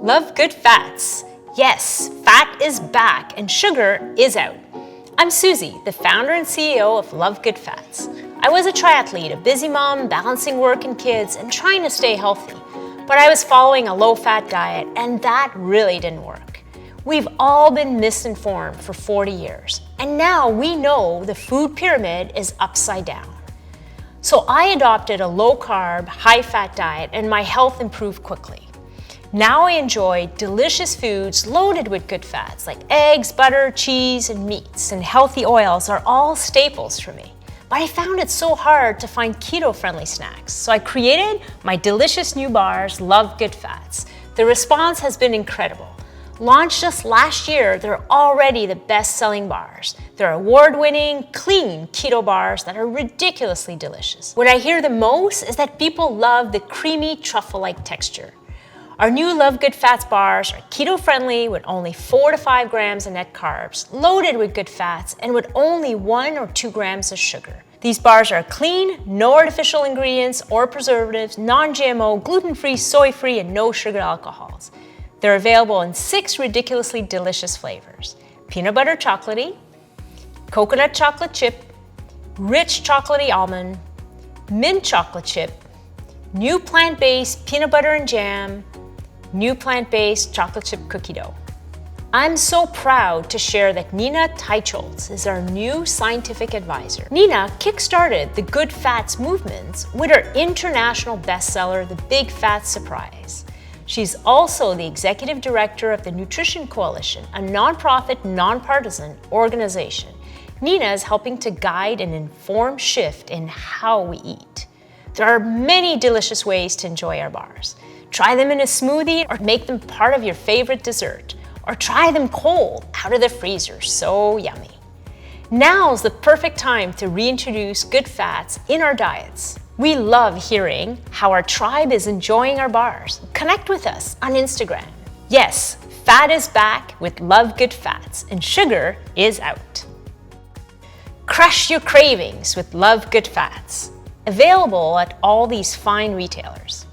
Love good fats. Yes, fat is back and sugar is out. I'm Suzie, the founder and CEO of Love Good Fats. I was a triathlete, a busy mom, balancing work and kids, and trying to stay healthy. But I was following a low-fat diet, and that really didn't work. We've all been misinformed for 40 years, and now we know the food pyramid is upside down. So I adopted a low-carb, high-fat diet, and my health improved quickly. Now I enjoy delicious foods loaded with good fats like eggs, butter, cheese, and meats, and healthy oils are all staples for me. But I found it so hard to find keto-friendly snacks, so I created my delicious new bars, Love Good Fats. The response has been incredible. Launched just last year, they're already the best-selling bars. They're award-winning, clean keto bars that are ridiculously delicious. What I hear the most is that people love the creamy truffle-like texture. Our new Love Good Fats bars are keto-friendly with only 4 to 5 grams of net carbs, loaded with good fats, and with only 1 or 2 grams of sugar. These bars are clean, no artificial ingredients or preservatives, non-GMO, gluten-free, soy-free, and no sugar alcohols. They're available in 6 ridiculously delicious flavors: peanut butter chocolatey, coconut chocolate chip, rich chocolatey almond, mint chocolate chip, new plant-based peanut butter and jam, new plant-based chocolate chip cookie dough. I'm so proud to share that Nina Teicholz is our new scientific advisor. Nina kickstarted the Good Fats movement with her international bestseller, The Big Fat Surprise. She's also the executive director of the Nutrition Coalition, a nonprofit, nonpartisan organization. Nina is helping to guide an informed shift in how we eat. There are many delicious ways to enjoy our bars. Try them in a smoothie or make them part of your favorite dessert. Or try them cold out of the freezer, so yummy. Now's the perfect time to reintroduce good fats in our diets. We love hearing how our tribe is enjoying our bars. Connect with us on Instagram. Yes, fat is back with Love Good Fats and sugar is out. Crush your cravings with Love Good Fats. Available at all these fine retailers.